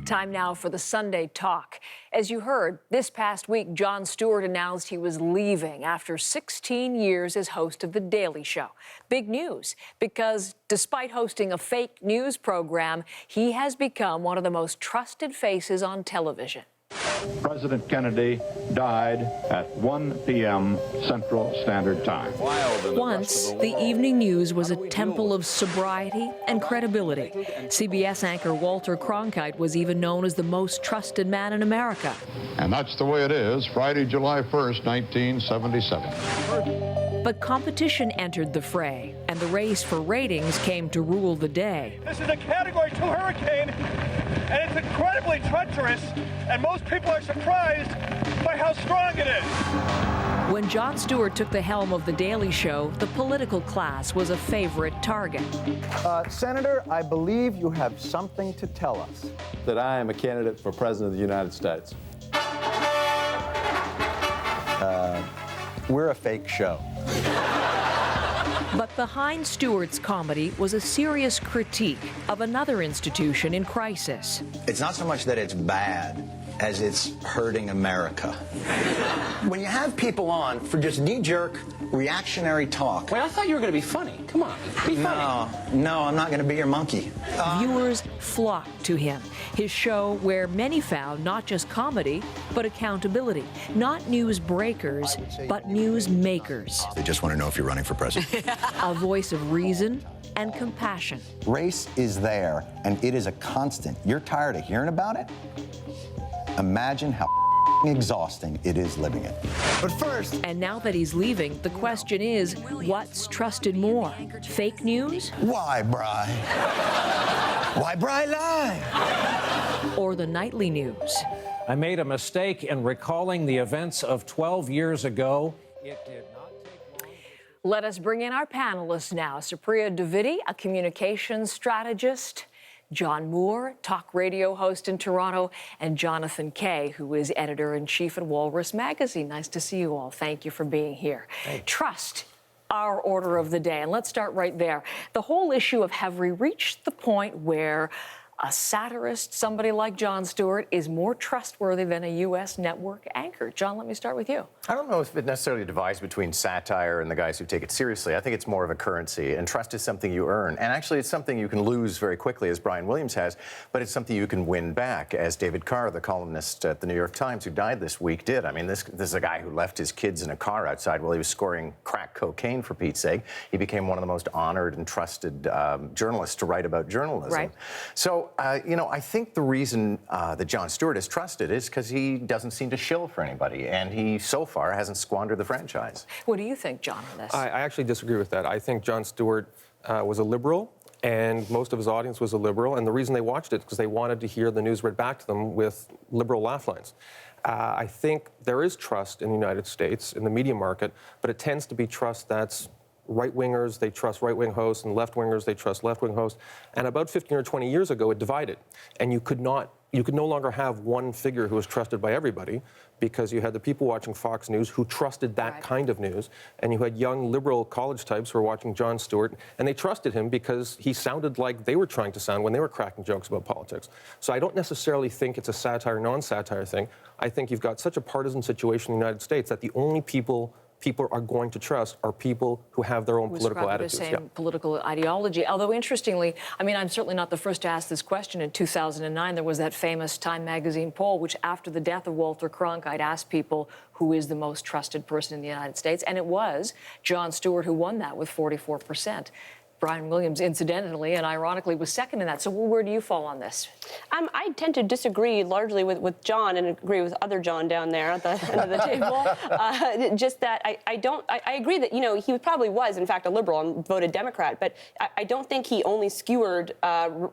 Time now for the Sunday Talk. As you heard, this past week, Jon Stewart announced he was leaving after 16 years as host of The Daily Show. Big news, because despite hosting a fake news program, he has become one of the most trusted faces on television. President Kennedy died at 1 p.m. Central Standard Time. Once, the evening news was a temple of sobriety and credibility. CBS anchor Walter Cronkite was even known as the most trusted man in America. And that's the way it is, Friday, July 1st, 1977. But competition entered the fray, and the race for ratings came to rule the day. This is a Category 2 hurricane, and it's incredibly treacherous, and most people are surprised by how strong it is. When Jon Stewart took the helm of The Daily Show, the political class was a favorite target. Senator, I believe you have something to tell us. That I am a candidate for President of the United States. We're a fake show. But behind Stewart's comedy was a serious critique of another institution in crisis. It's not so much that it's bad as it's hurting America. When you have people on for just knee-jerk, reactionary talk... Wait, I thought you were going to be funny. Come on, be funny. No, I'm not going to be your monkey. Viewers flocked to him. His show where many found not just comedy, but accountability. Not news breakers, but news makers. They just want to know if you're running for president. A voice of reason and compassion. Race is there, and it is a constant. You're tired of hearing about it? Imagine how exhausting it is living it. But first... And now that he's leaving, the question is, what's trusted more? Fake news? Why, Bri? Why, Bri lie? Or the nightly news? I made a mistake in recalling the events of 12 years ago. It did not take long. Let us bring in our panelists now. Supriya Dwivedi, a communications strategist. John Moore, talk radio host in Toronto, and Jonathan Kay, who is editor-in-chief at Walrus Magazine. Nice to see you all. Thank you for being here. Thanks. Trust, our order of the day. And let's start right there. The whole issue of have we reached the point where a satirist, somebody like Jon Stewart, is more trustworthy than a U.S. network anchor? John, let me start with you. I don't know if it necessarily divides between satire and the guys who take it seriously. I think it's more of a currency, and trust is something you earn. And actually, it's something you can lose very quickly, as Brian Williams has, but it's something you can win back, as David Carr, the columnist at the New York Times, who died this week, did. I mean, this is a guy who left his kids in a car outside while he was scoring crack cocaine, for Pete's sake. He became one of the most honored and trusted journalists to write about journalism. Right. So, you know, I think the reason that Jon Stewart is trusted is because he doesn't seem to shill for anybody, and he, so far, hasn't squandered the franchise. What do you think, John, on this? I actually disagree with that. I think Jon Stewart was a liberal, and most of his audience was a liberal, and the reason they watched it is because they wanted to hear the news read back to them with liberal laugh lines. I think there is trust in the United States, in the media market, but it tends to be trust that's right-wingers, they trust right-wing hosts, and left-wingers, they trust left-wing hosts. And about 15 or 20 years ago, it divided. And you could no longer have one figure who was trusted by everybody, because you had the people watching Fox News who trusted that kind of news, and you had young liberal college types who were watching Jon Stewart, and they trusted him because he sounded like they were trying to sound when they were cracking jokes about politics. So I don't necessarily think it's a satire, non-satire thing. I think you've got such a partisan situation in the United States that the only people are going to trust are people who have their own political attitudes. The same political ideology. Although, interestingly, I mean, I'm certainly not the first to ask this question. In 2009, there was that famous Time magazine poll, which after the death of Walter Cronkite asked people who is the most trusted person in the United States. And it was Jon Stewart who won that with 44%. Brian Williams, incidentally and ironically, was second in that. So where do you fall on this? I tend to disagree largely with John and agree with other John down there at the end of the table. Just that I agree that, you know, he probably was, in fact, a liberal and voted Democrat, but I don't think he only skewered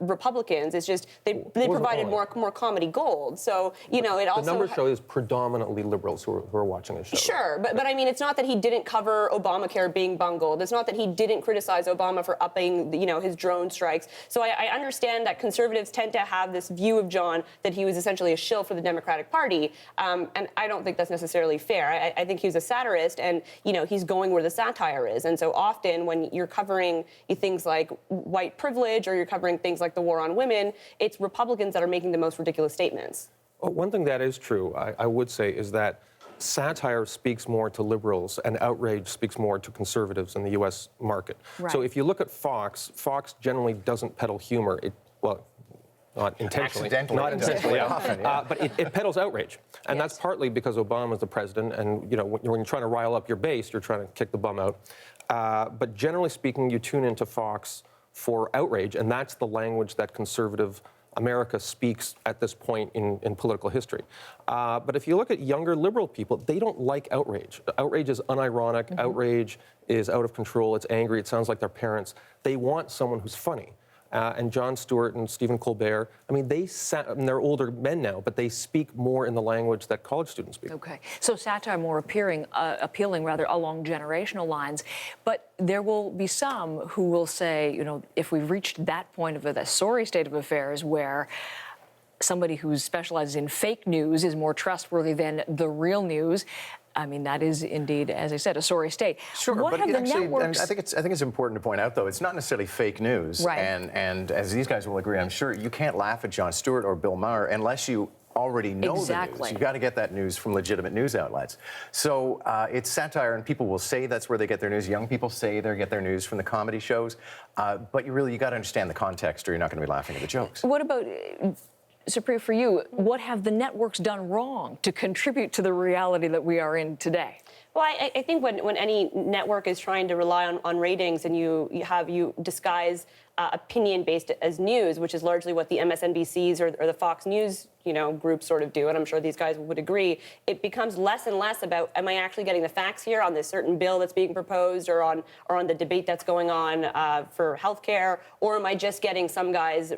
Republicans. It's just they provided more comedy gold. So, you know, it also... The numbers show is predominantly liberals who are watching the show. Sure, but I mean, it's not that he didn't cover Obamacare being bungled. It's not that he didn't criticize Obama for for upping, his drone strikes. So I understand that conservatives tend to have this view of Jon that he was essentially a shill for the Democratic Party, and I don't think that's necessarily fair. I think he was a satirist, and he's going where the satire is. And so often when you're covering things like white privilege or you're covering things like the war on women, it's Republicans that are making the most ridiculous statements. Well, one thing that is true, I would say, is that satire speaks more to liberals and outrage speaks more to conservatives in the U.S. market. Right. So if you look at Fox generally doesn't peddle humor. Not intentionally. Not intentionally, yeah. Often, yeah. But it peddles outrage. And that's partly because Obama's the president, and when you're trying to rile up your base, you're trying to kick the bum out. But generally speaking, you tune into Fox for outrage, and that's the language that conservative America speaks at this point in political history. But if you look at younger liberal people, they don't like outrage. Outrage is unironic. Mm-hmm. Outrage is out of control. It's angry. It sounds like their parents. They want someone who's funny. And Jon Stewart and Stephen Colbert, they're older men now, but they speak more in the language that college students speak. Okay, so satire more appealing along generational lines, but there will be some who will say, if we've reached that point of the sorry state of affairs where somebody who specializes in fake news is more trustworthy than the real news. That is indeed, as I said, a sorry state. Sure, what but have the actually, networks... I think it's important to point out, though, it's not necessarily fake news. Right. And as these guys will agree, I'm sure, you can't laugh at Jon Stewart or Bill Maher unless you already know the news. You've got to get that news from legitimate news outlets. So it's satire, and people will say that's where they get their news. Young people say they get their news from the comedy shows. But you got to understand the context, or you're not going to be laughing at the jokes. What about... Supriya, for you, what have the networks done wrong to contribute to the reality that we are in today? Well, I think when any network is trying to rely on ratings and you disguise opinion-based as news, which is largely what the MSNBCs or the Fox News groups sort of do, and I'm sure these guys would agree, it becomes less and less about, am I actually getting the facts here on this certain bill that's being proposed or on the debate that's going on for healthcare, or am I just getting some guys,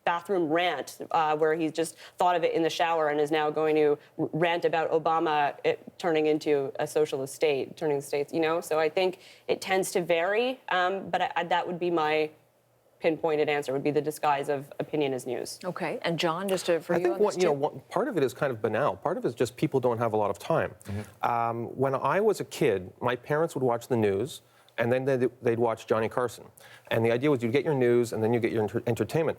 bathroom rant where he's just thought of it in the shower and is now going to rant about Obama turning into a socialist state, turning the states, So I think it tends to vary, but that would be my pinpointed answer, would be the disguise of opinion as news. Okay, and Jon, just for you on this too? Part of it is kind of banal. Part of it is just people don't have a lot of time. Mm-hmm. When I was a kid, my parents would watch the news, and then they'd watch Johnny Carson. And the idea was you'd get your news, and then you get your entertainment.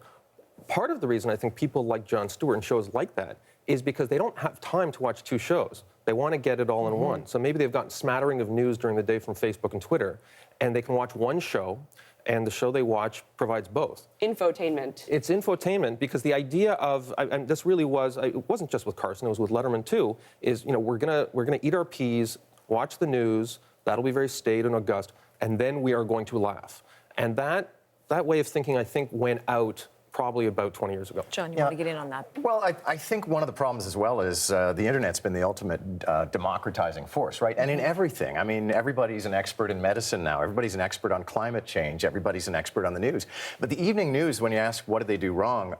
Part of the reason I think people like Jon Stewart and shows like that is because they don't have time to watch two shows. They want to get it all in one. So maybe they've gotten smattering of news during the day from Facebook and Twitter, and they can watch one show, and the show they watch provides both. Infotainment. It's infotainment because the idea of, and this really was, it wasn't just with Carson, it was with Letterman too, is we're gonna eat our peas, watch the news, that'll be very staid and august, and then we are going to laugh. And that way of thinking, I think, went out probably about 20 years ago. Jon, you want to get in on that? Well, I think one of the problems as well is the internet's been the ultimate democratizing force, right? And in everything. Everybody's an expert in medicine now. Everybody's an expert on climate change. Everybody's an expert on the news. But the evening news, when you ask what did they do wrong,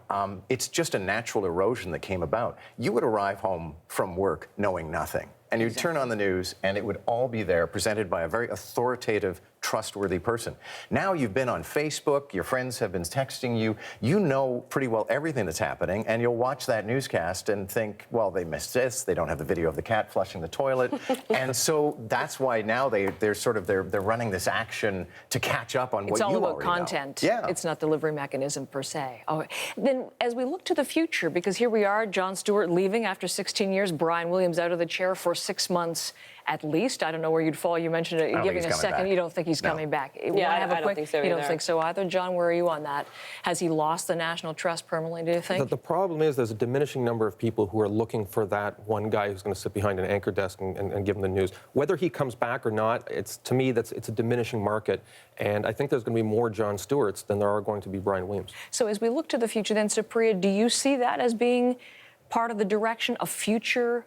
it's just a natural erosion that came about. You would arrive home from work knowing nothing. And you'd turn on the news, and it would all be there, presented by a very authoritative, trustworthy person. Now you've been on Facebook, your friends have been texting you, you know pretty well everything that's happening, and you'll watch that newscast and think, well, they missed this, they don't have the video of the cat flushing the toilet. And so that's why now they're running this action to catch up on what you already know. It's all about content. Yeah. It's not delivery mechanism per se. Okay. Then as we look to the future, because here we are, Jon Stewart leaving after 16 years, Brian Williams out of the chair for 6 months at least. I don't know where you'd fall. You mentioned it, giving a second. Back. You don't think he's coming back? Yeah, I don't think so either. You don't think so either? Jon, where are you on that? Has he lost the national trust permanently, do you think? The problem is there's a diminishing number of people who are looking for that one guy who's going to sit behind an anchor desk and give them the news. Whether he comes back or not, to me, it's a diminishing market. And I think there's going to be more Jon Stewarts than there are going to be Brian Williams. So as we look to the future then, Supriya, do you see that as being part of the direction of future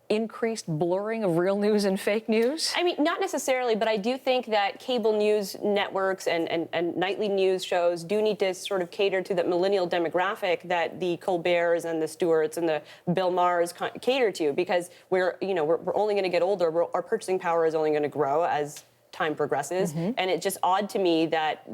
increased blurring of real news and fake news? Not necessarily, but I do think that cable news networks and nightly news shows do need to sort of cater to the millennial demographic that the Colberts and the Stewarts and the Bill Mahers cater to, because we're only going to get older. Our purchasing power is only going to grow as time progresses. And it's just odd to me that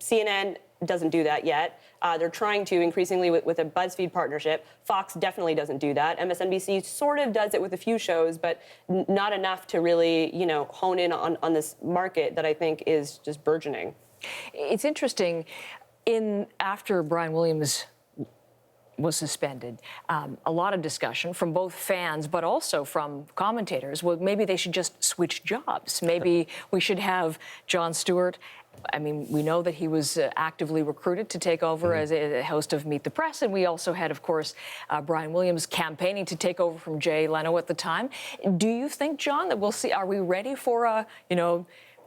CNN doesn't do that yet. They're trying to increasingly with a BuzzFeed partnership. Fox definitely doesn't do that. MSNBC sort of does it with a few shows, but not enough to really, hone in on this market that I think is just burgeoning. It's interesting, after Brian Williams was suspended, a lot of discussion from both fans, but also from commentators. Well, maybe they should just switch jobs. Maybe we should have Jon Stewart. I mean, we know that he was actively recruited to take over as a host of Meet the Press, and we also had, of course, Brian Williams campaigning to take over from Jay Leno at the time. Do you think, John, that we'll see? Are we ready for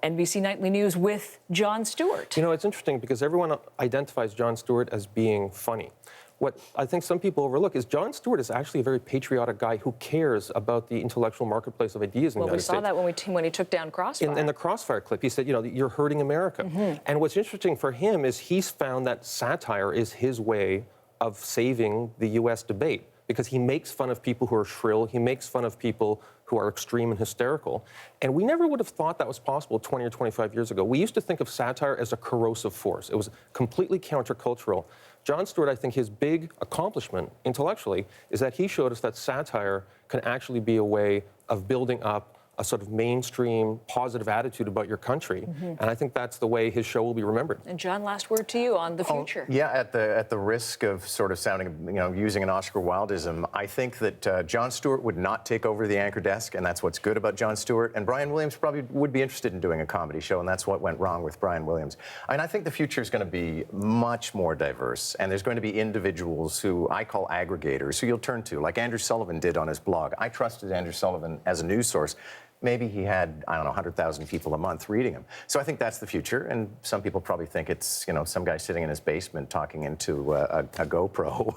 NBC Nightly News with Jon Stewart? It's interesting because everyone identifies Jon Stewart as being funny. What I think some people overlook is Jon Stewart is actually a very patriotic guy who cares about the intellectual marketplace of ideas in the United States. Well, we saw that when he took down Crossfire. In the Crossfire clip, he said, you're hurting America. And what's interesting for him is he's found that satire is his way of saving the U.S. debate, because he makes fun of people who are shrill, he makes fun of people who are extreme and hysterical. And we never would have thought that was possible 20 or 25 years ago. We used to think of satire as a corrosive force. It was completely countercultural. Jon Stewart, I think his big accomplishment intellectually is that he showed us that satire can actually be a way of building up a sort of mainstream positive attitude about your country. And I think that's the way his show will be remembered. And John, last word to you on the future. Yeah, at the risk of sort of sounding, using an Oscar Wildeism, I think that Jon Stewart would not take over the anchor desk, and that's what's good about Jon Stewart. And Brian Williams probably would be interested in doing a comedy show, and that's what went wrong with Brian Williams. And I think the future is going to be much more diverse, and there's going to be individuals who I call aggregators, who you'll turn to, like Andrew Sullivan did on his blog. I trusted Andrew Sullivan as a news source. Maybe he had, 100,000 people a month reading him. So I think that's the future, and some people probably think it's, some guy sitting in his basement talking into a GoPro.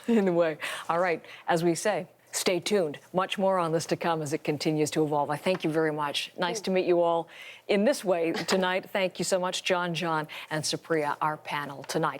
Anyway, all right, as we say, stay tuned. Much more on this to come as it continues to evolve. I thank you very much. Nice to meet you all in this way tonight. Thank you so much, John, and Supriya, our panel tonight.